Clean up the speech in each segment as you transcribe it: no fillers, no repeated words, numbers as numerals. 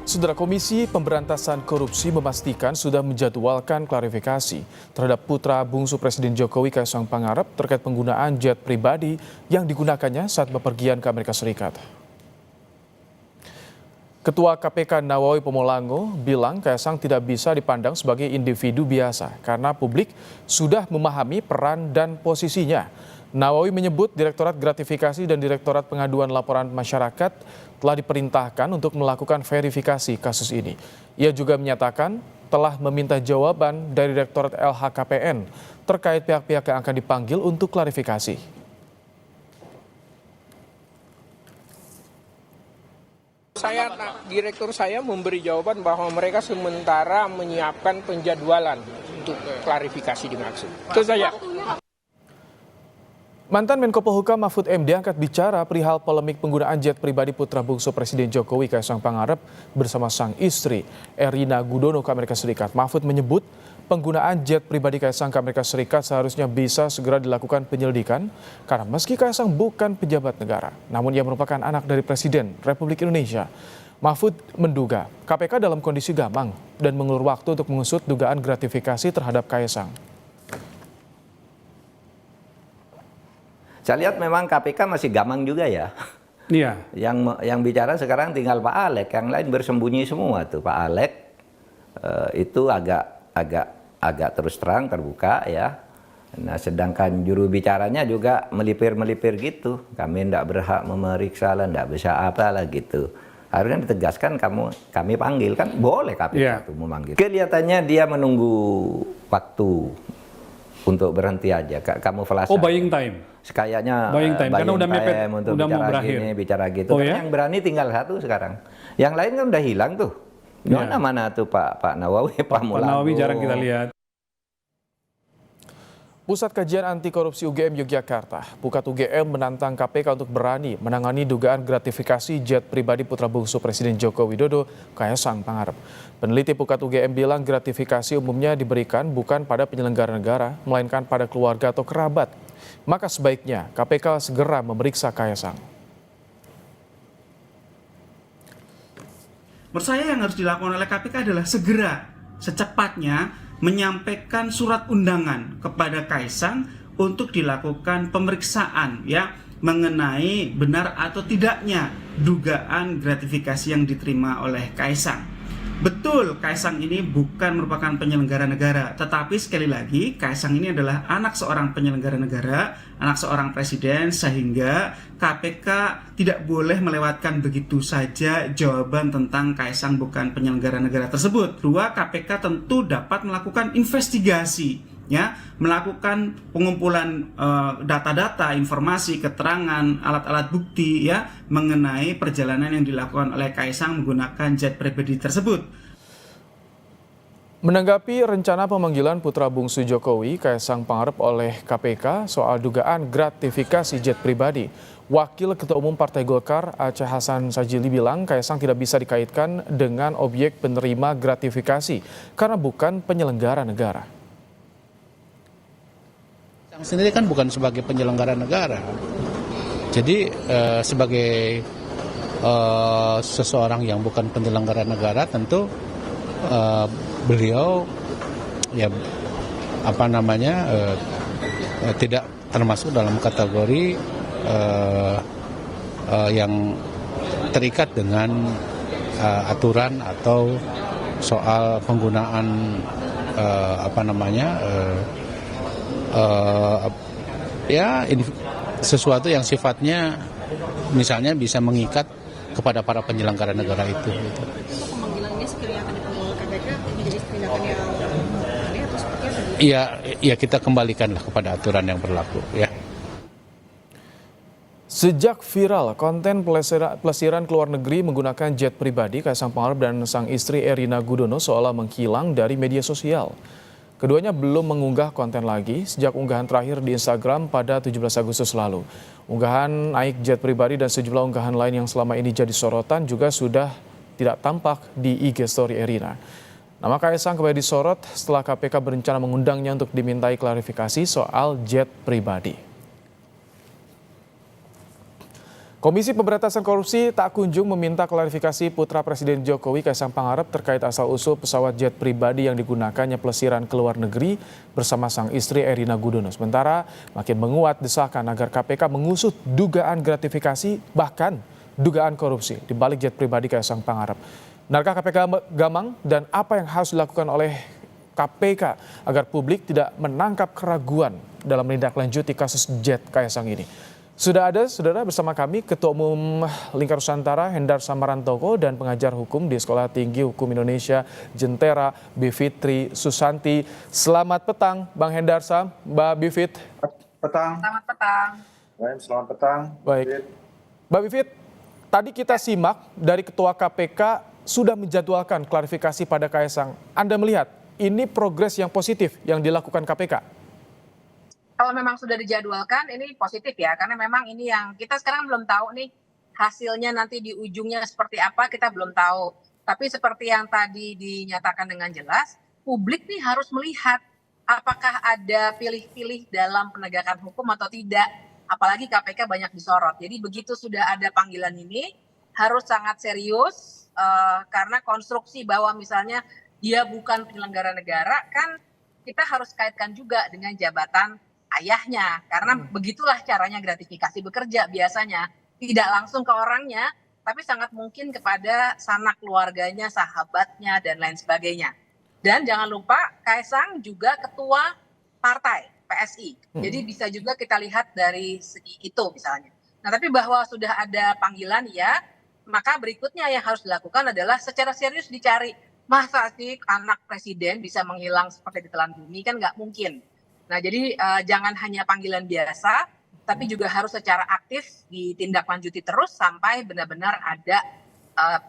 Saudara Komisi Pemberantasan Korupsi memastikan sudah menjadwalkan klarifikasi terhadap putra bungsu Presiden Jokowi Kaisang Pangarep terkait penggunaan jet pribadi yang digunakannya saat bepergian ke Amerika Serikat. Ketua KPK Nawawi Pomolango bilang Kaisang tidak bisa dipandang sebagai individu biasa karena publik sudah memahami peran dan posisinya. Nawawi menyebut Direktorat Gratifikasi dan Direktorat Pengaduan Laporan Masyarakat telah diperintahkan untuk melakukan verifikasi kasus ini. Ia juga menyatakan telah meminta jawaban dari Direktorat LHKPN terkait pihak-pihak yang akan dipanggil untuk klarifikasi. Direktur saya memberi jawaban bahwa mereka sementara menyiapkan penjadwalan untuk klarifikasi dimaksud. Itu saja. Mantan Menko Polhukam Mahfud MD angkat bicara perihal polemik penggunaan jet pribadi putra bungsu Presiden Jokowi Kaisang Pangarep bersama sang istri Erina Gudono ke Amerika Serikat. Mahfud menyebut penggunaan jet pribadi Kaisang ke Amerika Serikat seharusnya bisa segera dilakukan penyelidikan karena meski Kaisang bukan pejabat negara, namun ia merupakan anak dari Presiden Republik Indonesia. Mahfud menduga KPK dalam kondisi gamang dan mengulur waktu untuk mengusut dugaan gratifikasi terhadap Kaisang. Saya lihat memang KPK masih gamang juga ya. Iya. Yang bicara sekarang tinggal Pak Alek, yang lain bersembunyi semua tuh. Pak Alek itu agak terus terang terbuka ya. Nah, sedangkan juru bicaranya juga melipir-melipir gitu. Kami tidak berhak memeriksa lah, tidak bisa apalah gitu. Harusnya ditegaskan kami panggil, kan boleh KPK itu memanggil. Kelihatannya dia menunggu waktu untuk berhenti aja. Kamuflase. Oh, buying time. Kayaknya buying time karena udah mepet, untuk udah bicara mau berakhir. gini, bicara gitu. Oh, ya? Yang berani tinggal satu sekarang. Yang lain kan udah hilang tuh. Mana tuh Pak Nawawi, Pak Pomolango. Nawawi jarang kita lihat. Pusat Kajian Anti Korupsi UGM Yogyakarta, Pukat UGM menantang KPK untuk berani menangani dugaan gratifikasi jet pribadi putra bungsu Presiden Joko Widodo, Kaisang Pangarep. Peneliti Pukat UGM bilang gratifikasi umumnya diberikan bukan pada penyelenggara negara, melainkan pada keluarga atau kerabat. Maka sebaiknya KPK segera memeriksa Kaisang. Menurut saya yang harus dilakukan oleh KPK adalah segera, secepatnya menyampaikan surat undangan kepada Kaisang untuk dilakukan pemeriksaan ya mengenai benar atau tidaknya dugaan gratifikasi yang diterima oleh Kaisang. Betul, Kaisang ini bukan merupakan penyelenggara negara, tetapi sekali lagi Kaisang ini adalah anak seorang penyelenggara negara, anak seorang presiden, sehingga KPK tidak boleh melewatkan begitu saja jawaban tentang Kaisang bukan penyelenggara negara tersebut. Dua, KPK tentu dapat melakukan investigasi, ya, melakukan pengumpulan data-data, informasi, keterangan, alat-alat bukti ya mengenai perjalanan yang dilakukan oleh Kaisang menggunakan jet pribadi tersebut. Menanggapi rencana pemanggilan putra bungsu Jokowi Kaisang Pangarep oleh KPK soal dugaan gratifikasi jet pribadi, Wakil Ketua Umum Partai Golkar Aceh Hasan Sajili bilang Kaisang tidak bisa dikaitkan dengan objek penerima gratifikasi karena bukan penyelenggara negara. Sendiri kan bukan sebagai penyelenggara negara, jadi sebagai seseorang yang bukan penyelenggara negara tentu beliau ya tidak termasuk dalam kategori yang terikat dengan aturan atau soal penggunaan sesuatu yang sifatnya misalnya bisa mengikat kepada para penyelenggara negara itu. Gitu. Pemanggilannya sekiranya akan dipanggil KPK menjadi tindakan yang aneh atau seperti apa? Iya, kita kembalikanlah kepada aturan yang berlaku. Ya. Sejak viral konten pelesiran ke luar negeri menggunakan jet pribadi, Kaisang Pangarep dan sang istri Erina Gudono seolah menghilang dari media sosial. Keduanya belum mengunggah konten lagi sejak unggahan terakhir di Instagram pada 17 Agustus lalu. Unggahan naik jet pribadi dan sejumlah unggahan lain yang selama ini jadi sorotan juga sudah tidak tampak di IG story Erina. Nama Kaisang kembali disorot setelah KPK berencana mengundangnya untuk dimintai klarifikasi soal jet pribadi. Komisi Pemberantasan Korupsi tak kunjung meminta klarifikasi putra Presiden Jokowi Kaisang Pangarep terkait asal-usul pesawat jet pribadi yang digunakannya pelesiran ke luar negeri bersama sang istri Erina Gudono. Sementara makin menguat desakan agar KPK mengusut dugaan gratifikasi bahkan dugaan korupsi di balik jet pribadi Kaisang Pangarep. Benarkah KPK gamang dan apa yang harus dilakukan oleh KPK agar publik tidak menangkap keraguan dalam menindaklanjuti kasus jet Kaisang ini? Sudah ada, saudara, bersama kami Ketua Umum Lingkar Nusantara Hendar Samarantoko dan pengajar hukum di Sekolah Tinggi Hukum Indonesia Jentera Bivitri Susanti. Selamat petang, Bang Hendar Sam, Mbak Bivit. Petang. Selamat petang. Baik, selamat petang. Baik. Mbak Bivit, tadi kita simak dari Ketua KPK sudah menjadwalkan klarifikasi pada Kaisang. Anda melihat ini progres yang positif yang dilakukan KPK? Kalau memang sudah dijadwalkan ini positif ya, karena memang ini yang kita sekarang belum tahu nih hasilnya nanti di ujungnya seperti apa, kita belum tahu. Tapi seperti yang tadi dinyatakan dengan jelas, publik nih harus melihat apakah ada pilih-pilih dalam penegakan hukum atau tidak. Apalagi KPK banyak disorot. Jadi begitu sudah ada panggilan ini harus sangat serius karena konstruksi bahwa misalnya dia bukan penyelenggara negara kan kita harus kaitkan juga dengan jabatan ayahnya, karena begitulah caranya gratifikasi bekerja biasanya, tidak langsung ke orangnya, tapi sangat mungkin kepada sanak keluarganya, sahabatnya, dan lain sebagainya. Dan jangan lupa Kaisang juga ketua partai PSI, jadi bisa juga kita lihat dari segi itu misalnya. Nah tapi bahwa sudah ada panggilan ya, maka berikutnya yang harus dilakukan adalah secara serius dicari, masa sih anak presiden bisa menghilang seperti ditelan bumi, kan nggak mungkin. Nah jadi jangan hanya panggilan biasa, tapi juga harus secara aktif ditindaklanjuti terus sampai benar-benar ada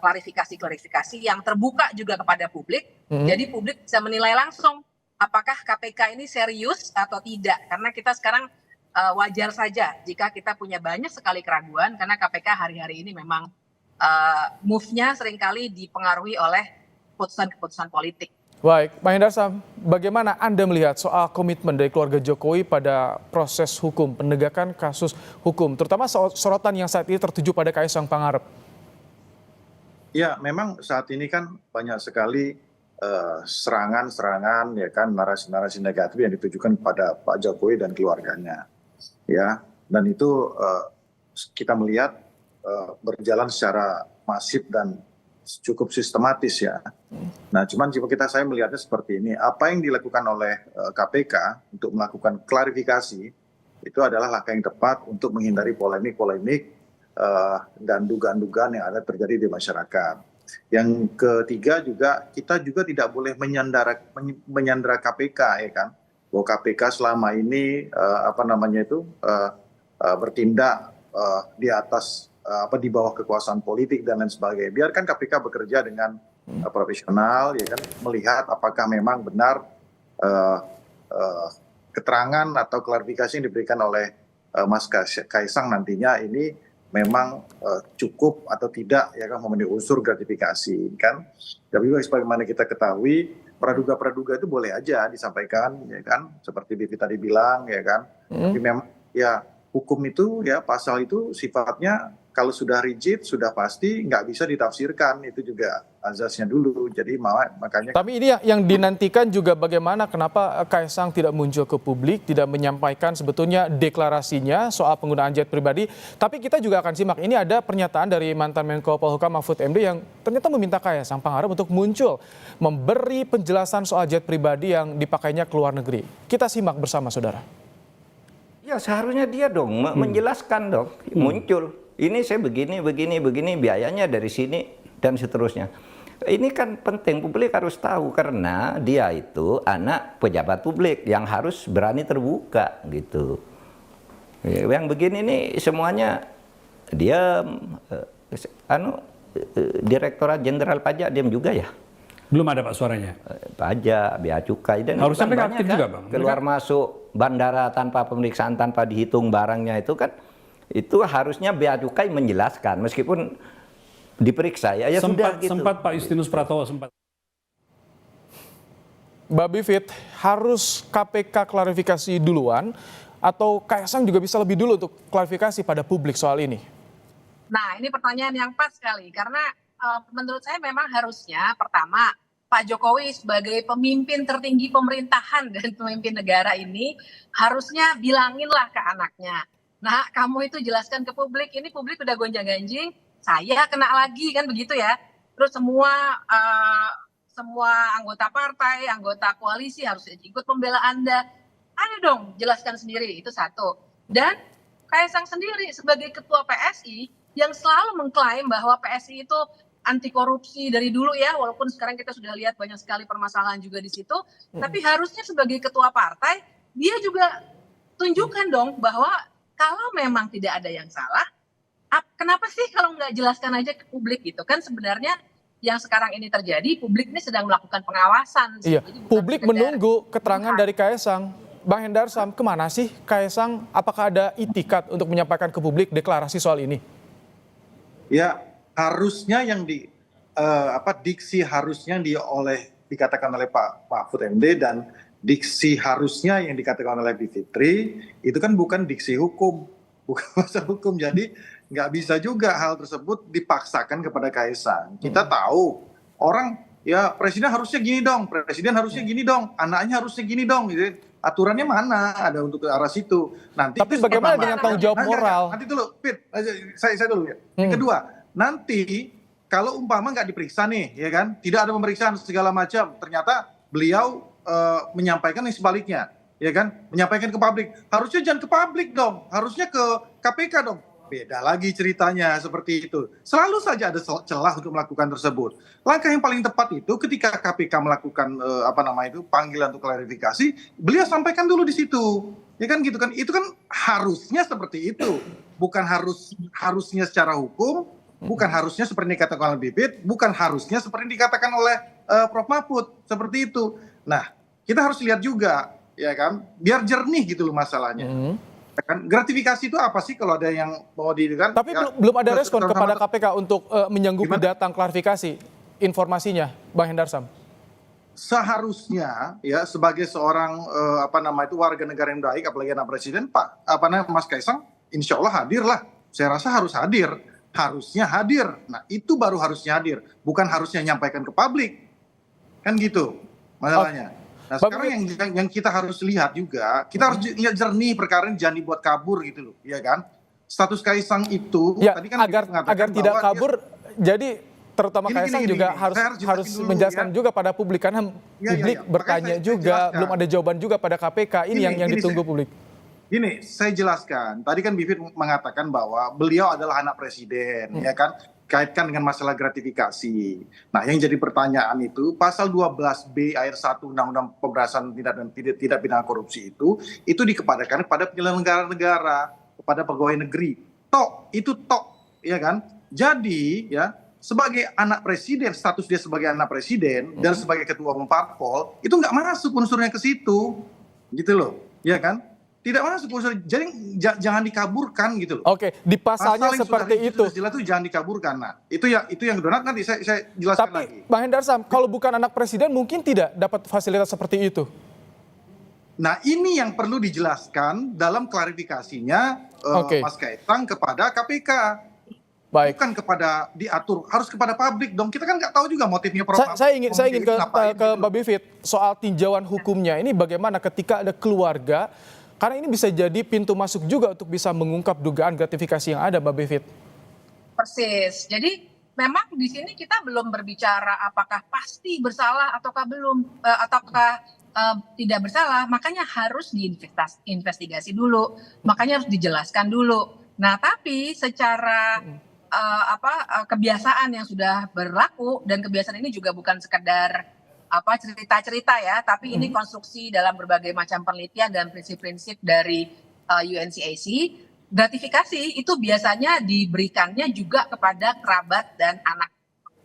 klarifikasi-klarifikasi yang terbuka juga kepada publik. Jadi publik bisa menilai langsung apakah KPK ini serius atau tidak. Karena kita sekarang wajar saja jika kita punya banyak sekali keraguan, karena KPK hari-hari ini memang move-nya seringkali dipengaruhi oleh keputusan-keputusan politik. Baik, Pak Hendar Sam, bagaimana Anda melihat soal komitmen dari keluarga Jokowi pada proses hukum, penegakan kasus hukum, terutama sorotan yang saat ini tertuju pada Kaisang Pangarep? Ya, memang saat ini kan banyak sekali serangan-serangan, ya kan, narasi-narasi negatif yang ditujukan kepada Pak Jokowi dan keluarganya, ya. Dan itu kita melihat berjalan secara masif dan cukup sistematis ya. Nah, cuman saya melihatnya seperti ini. Apa yang dilakukan oleh KPK untuk melakukan klarifikasi itu adalah langkah yang tepat untuk menghindari polemik-polemik dan dugaan-dugaan yang ada terjadi di masyarakat. Yang ketiga juga kita juga tidak boleh menyandera KPK ya kan. Bahwa KPK selama ini bertindak di atas di bawah kekuasaan politik dan lain sebagainya. Biarkan KPK bekerja dengan profesional, ya kan, melihat apakah memang benar keterangan atau klarifikasi yang diberikan oleh Mas Kaisang nantinya ini memang cukup atau tidak, ya kan, memenuhi unsur gratifikasi, kan. Tapi sebagaimana kita ketahui, praduga-praduga itu boleh aja disampaikan, ya kan, seperti Bibi tadi bilang, ya kan. Tapi memang ya hukum itu ya pasal itu sifatnya kalau sudah rigid, sudah pasti nggak bisa ditafsirkan, itu juga azasnya dulu. Jadi makanya. Tapi ini yang dinantikan juga bagaimana kenapa Kaisang tidak muncul ke publik, tidak menyampaikan sebetulnya deklarasinya soal penggunaan jet pribadi. Tapi kita juga akan simak, ini ada pernyataan dari mantan Menko Polhukam Mahfud MD yang ternyata meminta Kaisang Pangarep untuk muncul, memberi penjelasan soal jet pribadi yang dipakainya ke luar negeri. Kita simak bersama, saudara. Ya seharusnya dia dong menjelaskan dong, muncul. Ini saya begini, biayanya dari sini, dan seterusnya. Ini kan penting, publik harus tahu, karena dia itu anak pejabat publik yang harus berani terbuka, gitu. Yang begini nih semuanya, dia, Direktorat Jenderal Pajak, diam juga ya? Belum ada Pak suaranya? Pajak, bea cukai, dan harus sampai banyak aktif kan? juga Bang. Keluar masuk bandara tanpa pemeriksaan, tanpa dihitung barangnya itu kan, itu harusnya bea cukai menjelaskan meskipun diperiksa ya sudah gitu. Sempat Pak Justinus Pratowo sempat. Mbak Bivit, harus KPK klarifikasi duluan atau Kaisang juga bisa lebih dulu untuk klarifikasi pada publik soal ini? Nah, ini pertanyaan yang pas sekali karena menurut saya memang harusnya pertama Pak Jokowi sebagai pemimpin tertinggi pemerintahan dan pemimpin negara ini harusnya bilanginlah ke anaknya. Nah, kamu itu jelaskan ke publik, ini publik udah gonjang-ganjing, saya kena lagi kan begitu ya. Terus semua anggota partai, anggota koalisi harus ikut membela Anda. Ayo dong, jelaskan sendiri, itu satu. Dan Kaisang sendiri sebagai ketua PSI yang selalu mengklaim bahwa PSI itu anti korupsi dari dulu ya, walaupun sekarang kita sudah lihat banyak sekali permasalahan juga di situ, tapi harusnya sebagai ketua partai, dia juga tunjukkan dong bahwa kalau memang tidak ada yang salah, kenapa sih kalau nggak jelaskan aja ke publik gitu kan sebenarnya yang sekarang ini terjadi, publik ini sedang melakukan pengawasan. Iya, Jadi bukan publik sekedar menunggu keterangan dari Kaisang. Bang Hendarsam, kemana sih Kaisang? Apakah ada itikat untuk menyampaikan ke publik deklarasi soal ini? Ya, harusnya yang diksi harusnya dikatakan oleh Pak Mahfud MD dan diksi harusnya yang dikatakan oleh Bu Fitri itu kan bukan diksi hukum, bukan bahasa hukum. Jadi nggak bisa juga hal tersebut dipaksakan kepada Kaisang. Kita tahu orang ya presiden harusnya gini dong, presiden harusnya gini dong, anaknya harusnya gini dong, gitu. Aturannya mana ada untuk ke arah situ. Nanti tapi bagaimana dengan tanggung jawab moral? Nanti dulu, Pit, saya dulu ya. Yang kedua, nanti kalau umpama nggak diperiksa nih, ya kan, tidak ada pemeriksaan segala macam, ternyata beliau menyampaikan yang sebaliknya, ya kan, menyampaikan ke publik. Harusnya jangan ke publik dong, harusnya ke KPK dong. Beda lagi ceritanya seperti itu. Selalu saja ada celah untuk melakukan tersebut. Langkah yang paling tepat itu ketika KPK melakukan panggilan untuk klarifikasi, beliau sampaikan dulu di situ. Ya kan gitu kan. Itu kan harusnya seperti itu. Bukan harusnya secara hukum, bukan harusnya seperti dikatakan oleh Bibit, bukan harusnya seperti dikatakan oleh Prof Mahfud, seperti itu. Nah, kita harus lihat juga, ya kan, biar jernih gitu loh masalahnya. Kan gratifikasi itu apa sih kalau ada yang mau didirikan? Tapi ya, belum ada respon kepada KPK untuk menyanggupi datang klarifikasi informasinya, Bang Hendarsam. Seharusnya ya sebagai seorang warga negara yang baik, apalagi anak presiden, Mas Kaisang, insya Allah hadir lah. Saya rasa harus hadir, harusnya hadir. Nah itu baru harusnya hadir, bukan harusnya nyampaikan ke publik, kan gitu masalahnya. Nah sekarang yang kita harus lihat juga, kita harus lihat jernih perkara ini, jangan dibuat kabur gitu loh, ya kan? Status Kaisang itu ya, tadi kan agar tidak kabur, jadi terutama Kaisang juga harus menjelaskan juga pada publik, karena publik bertanya juga, belum ada jawaban juga pada KPK, ini yang ditunggu publik. Gini, saya jelaskan, tadi kan Bivit mengatakan bahwa beliau adalah anak presiden, ya kan? Kaitkan dengan masalah gratifikasi. Nah, yang jadi pertanyaan itu pasal 12B ayat 1 Undang-Undang Pemberantasan Tindak Pidana Korupsi itu dikepada penyelenggara negara, kepada pegawai negeri. Itu ya kan? Jadi ya sebagai anak presiden, status dia sebagai anak presiden dan sebagai ketua umum parpol itu nggak masuk unsurnya ke situ, gitu loh, ya kan? Tidak masuk unsur, jadi jangan dikaburkan gitu loh. Oke, di pasalnya seperti itu. Jelas itu jangan dikaburkan. Nah, itu yang donat nanti saya jelaskan lagi. Tapi Bang Hendarsam, kalau bukan anak presiden mungkin tidak dapat fasilitas seperti itu. Nah, ini yang perlu dijelaskan dalam klarifikasinya Mas Kaisang kepada KPK. Baik. Bukan diatur, harus kepada publik dong. Kita kan nggak tahu juga motifnya Prof. Saya ingin ke Mbak Bivit soal tinjauan hukumnya ini, bagaimana ketika ada keluarga. Karena ini bisa jadi pintu masuk juga untuk bisa mengungkap dugaan gratifikasi yang ada, Mbak Bivit. Persis. Jadi memang di sini kita belum berbicara apakah pasti bersalah ataukah belum, tidak bersalah. Makanya harus diinvestigasi dulu. Makanya harus dijelaskan dulu. Nah, tapi secara kebiasaan yang sudah berlaku, dan kebiasaan ini juga bukan sekedar cerita-cerita ya, tapi ini konstruksi dalam berbagai macam penelitian dan prinsip-prinsip dari UNCAC. Gratifikasi itu biasanya diberikannya juga kepada kerabat dan anak.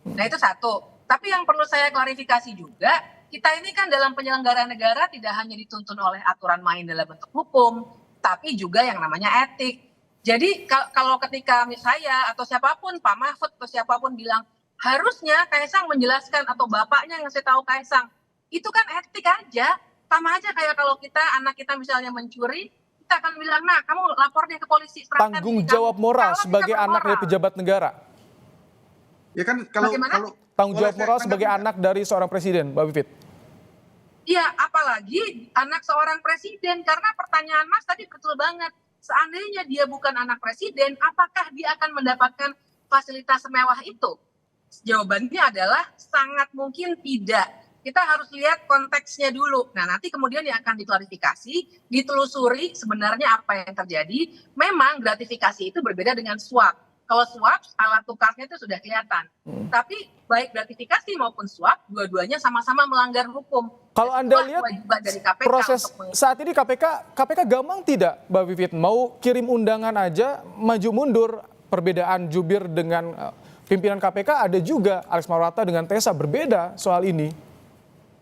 Nah itu satu. Tapi yang perlu saya klarifikasi juga, kita ini kan dalam penyelenggaraan negara tidak hanya dituntun oleh aturan main dalam bentuk hukum, tapi juga yang namanya etik. Jadi kalau ketika saya atau siapapun, Pak Mahfud atau siapapun bilang, harusnya Kaisang menjelaskan atau bapaknya ngasih tahu Kaisang. Itu kan etik aja. Sama aja kayak kalau anak kita misalnya mencuri, kita kita akan bilang, nah kamu lapor deh ke polisi. serahkan Tanggung diri jawab kamu." moral Kalau kita sebagai anak dari bermoral, pejabat negara. Ya kan kalau Bagaimana? Tanggung boleh jawab saya moral tanggapi sebagai nggak? anak dari seorang presiden, Mbak Vivit. Iya, apalagi anak seorang presiden. Karena pertanyaan Mas tadi betul banget. Seandainya dia bukan anak presiden, apakah dia akan mendapatkan fasilitas semewah itu? Jawabannya adalah sangat mungkin tidak. Kita harus lihat konteksnya dulu. Nah, nanti kemudian yang akan diklarifikasi, ditelusuri sebenarnya apa yang terjadi. Memang gratifikasi itu berbeda dengan suap. Kalau suap, alat tukarnya itu sudah kelihatan. Tapi baik gratifikasi maupun suap, dua-duanya sama-sama melanggar hukum. Kalau Anda Itulah lihat kewajiban dari KPK proses untuk saat ini KPK gampang tidak, Mbak Vivit? Mau kirim undangan aja, maju mundur. Perbedaan jubir dengan pimpinan KPK ada juga. Alex Marwata dengan Tessa berbeda soal ini.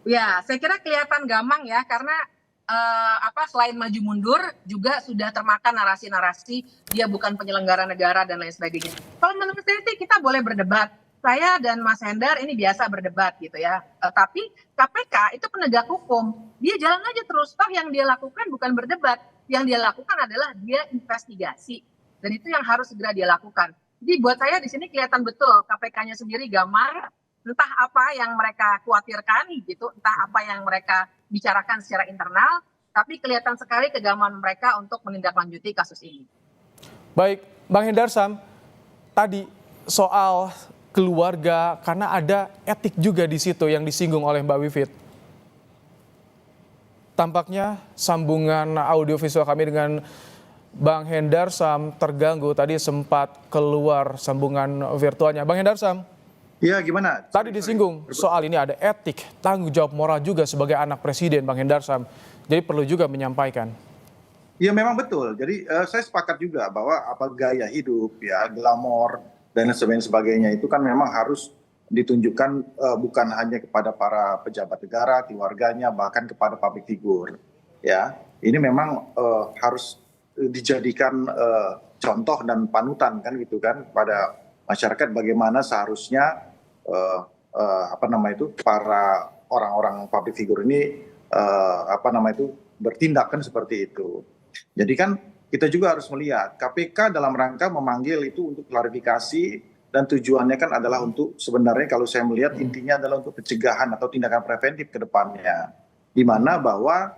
Ya, saya kira kelihatan gampang ya, karena selain maju mundur juga sudah termakan narasi-narasi dia bukan penyelenggara negara dan lain sebagainya. Kalau menurut saya sih kita boleh berdebat. Saya dan Mas Hendar ini biasa berdebat gitu ya. Tapi KPK itu penegak hukum. Dia jalan aja terus. Toh yang dia lakukan bukan berdebat. Yang dia lakukan adalah dia investigasi. Dan itu yang harus segera dia lakukan. Jadi buat saya di sini kelihatan betul KPK-nya sendiri gamar. Entah apa yang mereka khawatirkan gitu, entah apa yang mereka bicarakan secara internal, tapi kelihatan sekali kegaman mereka untuk menindaklanjuti kasus ini. Baik, Bang Hendarsam, tadi soal keluarga, karena ada etik juga di situ yang disinggung oleh Mbak Vivit. Tampaknya sambungan audiovisual kami dengan Bang Hendarsam terganggu, tadi sempat keluar sambungan virtualnya. Bang Hendarsam. Ya gimana? Tadi disinggung soal ini ada etik, tanggung jawab moral juga sebagai anak presiden, Bang Hendarsam. Jadi perlu juga menyampaikan. Ya memang betul. Jadi saya sepakat juga bahwa apa gaya hidup, ya glamor dan sebagainya itu kan memang harus ditunjukkan bukan hanya kepada para pejabat negara, keluarganya, bahkan kepada public figure. Ya, ini memang harus dijadikan contoh dan panutan kan gitu kan pada masyarakat bagaimana seharusnya para orang-orang public figure ini bertindak kan seperti itu. Jadi kan kita juga harus melihat KPK dalam rangka memanggil itu untuk klarifikasi dan tujuannya kan adalah untuk sebenarnya kalau saya melihat intinya adalah untuk pencegahan atau tindakan preventif ke depannya. Di mana bahwa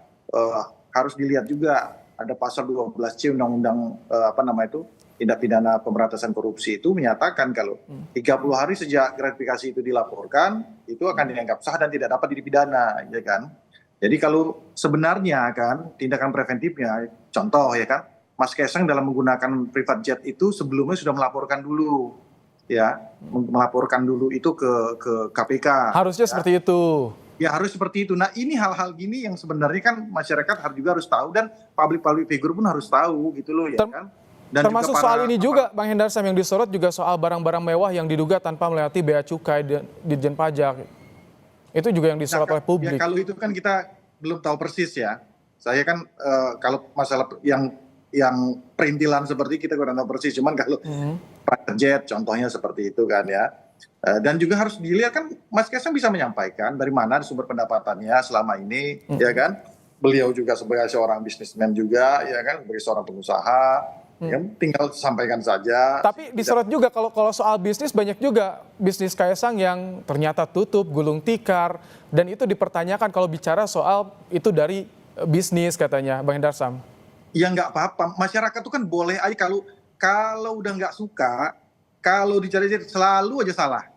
harus dilihat juga ada pasal 12C Undang-Undang tindak pidana pemberantasan korupsi itu menyatakan kalau 30 hari sejak gratifikasi itu dilaporkan itu akan dianggap sah dan tidak dapat dipidana, ya kan? Jadi kalau sebenarnya kan tindakan preventifnya, contoh ya kan, Mas Kaisang dalam menggunakan private jet itu sebelumnya sudah melaporkan dulu, ya, melaporkan dulu itu ke KPK. Harusnya seperti itu. Ya harus seperti itu. Nah ini hal-hal gini yang sebenarnya kan masyarakat juga harus tahu dan public figure pun harus tahu gitu loh ya kan. Dan termasuk soal ini juga Bang Hendarsam yang disorot juga soal barang-barang mewah yang diduga tanpa melewati bea cukai dan Ditjen Pajak. Itu juga yang disorot oleh publik. Ya, kalau itu kan kita belum tahu persis ya. Saya kan kalau masalah yang perintilan seperti kita kurang tahu persis. Cuman kalau private jet contohnya seperti itu kan ya. Dan juga harus dilihat kan Mas Kaisang bisa menyampaikan dari mana sumber pendapatannya selama ini ya kan. Beliau juga sebagai seorang bisnismen juga ya kan, sebagai seorang pengusaha. Ya, tinggal sampaikan saja. Tapi disorot juga kalau soal bisnis, banyak juga bisnis Kaisang yang ternyata tutup, gulung tikar, dan itu dipertanyakan kalau bicara soal itu dari bisnis katanya, Bang Hendarsam. Ya nggak apa-apa, masyarakat itu kan boleh aja kalau udah nggak suka, kalau dicari selalu aja salah.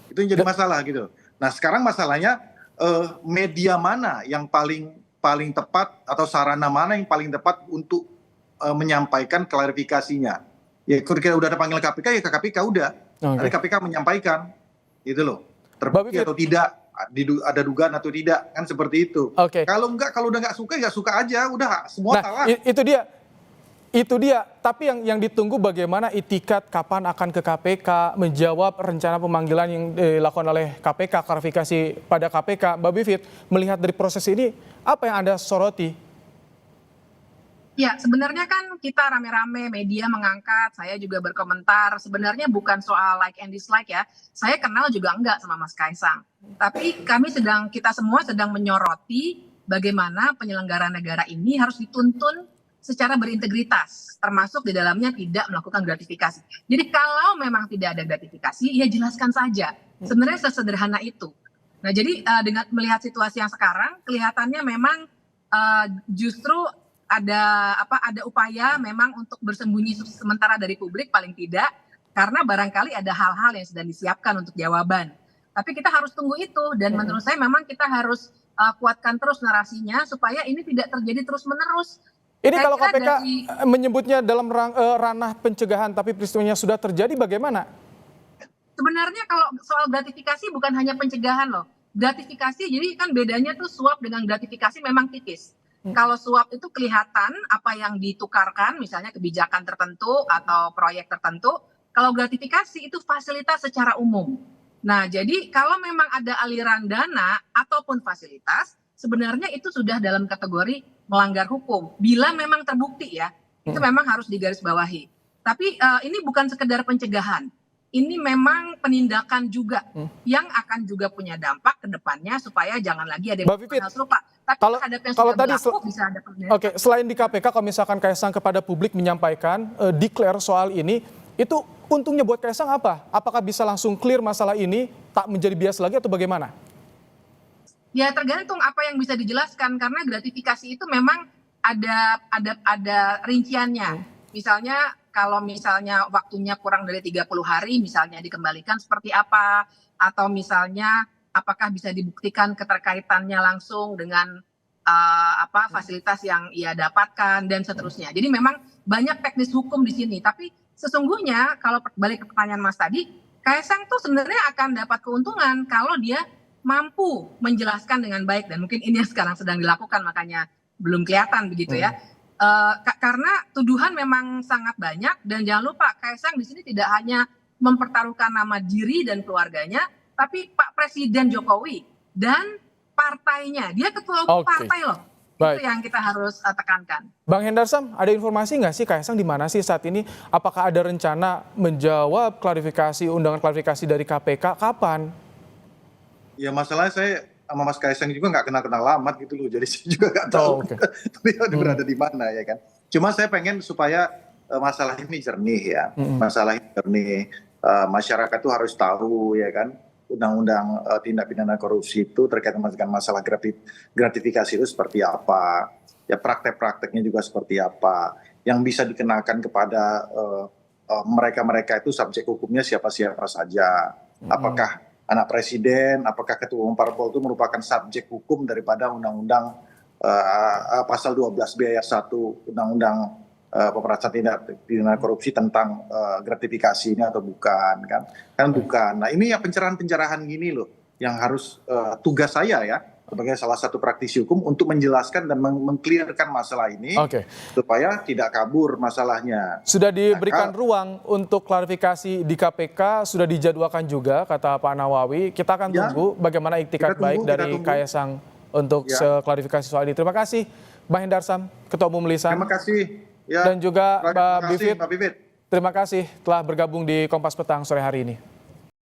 Itu yang jadi masalah gitu. Nah sekarang masalahnya media mana yang paling tepat atau sarana mana yang paling tepat untuk menyampaikan klarifikasinya. Ya kalau kita udah ada panggil KPK ya ke KPK udah. Nanti KPK menyampaikan gitu loh. Terbukti atau tidak, ada dugaan atau tidak, kan seperti itu. Kalau udah nggak suka aja, udah semua salah. Itu dia. Tapi yang ditunggu bagaimana itikat kapan akan ke KPK menjawab rencana pemanggilan yang dilakukan oleh KPK, klarifikasi pada KPK. Mbak Vivit, melihat dari proses ini, apa yang Anda soroti? Ya, sebenarnya kan kita rame-rame media mengangkat, saya juga berkomentar, sebenarnya bukan soal like and dislike ya. Saya kenal juga enggak sama Mas Kaisang. Tapi kita semua sedang menyoroti bagaimana penyelenggara negara ini harus dituntun secara berintegritas, termasuk di dalamnya tidak melakukan gratifikasi. Jadi kalau memang tidak ada gratifikasi, ya jelaskan saja. Sebenarnya sesederhana itu. Nah, jadi dengan melihat situasi yang sekarang, kelihatannya memang justru ada upaya memang untuk bersembunyi sementara dari publik paling tidak, karena barangkali ada hal-hal yang sedang disiapkan untuk jawaban. Tapi kita harus tunggu itu, dan menurut saya memang kita harus kuatkan terus narasinya supaya ini tidak terjadi terus-menerus. Ini kalau KPK menyebutnya dalam ranah pencegahan, tapi peristiwanya sudah terjadi, bagaimana? Sebenarnya kalau soal gratifikasi bukan hanya pencegahan loh. Gratifikasi, jadi kan bedanya tuh suap dengan gratifikasi memang tipis. Kalau suap itu kelihatan apa yang ditukarkan, misalnya kebijakan tertentu atau proyek tertentu. Kalau gratifikasi itu fasilitas secara umum. Nah, jadi kalau memang ada aliran dana ataupun fasilitas, sebenarnya itu sudah dalam kategori melanggar hukum. Bila memang terbukti ya, itu memang harus digarisbawahi. Tapi ini bukan sekedar pencegahan. Ini memang penindakan juga yang akan juga punya dampak ke depannya supaya jangan lagi ada yang hal serupa. Tapi terhadap yang sudah berlaku bisa ada penindakan. Oke, selain di KPK, kalau misalkan Kaisang kepada publik menyampaikan declare soal ini, itu untungnya buat Kaisang apa? Apakah bisa langsung clear masalah ini, tak menjadi bias lagi atau bagaimana? Ya tergantung apa yang bisa dijelaskan, karena gratifikasi itu memang ada rinciannya. Misalnya kalau misalnya waktunya kurang dari 30 hari misalnya dikembalikan seperti apa, atau misalnya apakah bisa dibuktikan keterkaitannya langsung dengan fasilitas yang ia dapatkan dan seterusnya. Jadi memang banyak teknis hukum di sini, tapi sesungguhnya kalau balik ke pertanyaan Mas tadi, Kaisang tuh sebenarnya akan dapat keuntungan kalau dia mampu menjelaskan dengan baik, dan mungkin ini yang sekarang sedang dilakukan makanya belum kelihatan begitu ya. Karena tuduhan memang sangat banyak, dan jangan lupa Kaisang di sini tidak hanya mempertaruhkan nama diri dan keluarganya, tapi Pak Presiden Jokowi dan partainya. Dia ketua partai loh. Baik. Itu yang kita harus tekankan. Bang Hendarsam, ada informasi nggak sih Kaisang di mana sih saat ini? Apakah ada rencana menjawab undangan klarifikasi dari KPK kapan? Ya masalahnya saya sama Mas Kaisang juga nggak kenal-kenal lama gitu loh, jadi saya juga nggak tahu beliau berada di mana ya kan. Cuma saya pengen supaya masalah ini jernih ya, masalah ini jernih, masyarakat tuh harus tahu ya kan, undang-undang tindak pidana korupsi itu terkait dengan masalah gratifikasi itu seperti apa, ya praktek-prakteknya juga seperti apa, yang bisa dikenakan kepada mereka-mereka itu subjek hukumnya siapa-siapa saja, apakah anak presiden, apakah ketua umum parpol itu merupakan subjek hukum daripada undang-undang pasal 12B ayat 1 undang-undang pemberantasan tindak pidana korupsi tentang gratifikasi ini atau bukan kan bukan. Nah ini ya pencerahan-pencerahan gini loh yang harus tugas saya ya sebagai salah satu praktisi hukum untuk menjelaskan dan mengklirkan masalah ini supaya tidak kabur masalahnya. Sudah diberikan ruang untuk klarifikasi di KPK, sudah dijadwalkan juga kata Pak Nawawi. Kita akan tunggu bagaimana iktikat baik dari Kaisang untuk klarifikasi soal ini. Terima kasih Bang Hendarsam, Ketua Umum Lisan. Terima kasih. Ya, dan juga Mbak Bivit. Terima kasih telah bergabung di Kompas Petang sore hari ini.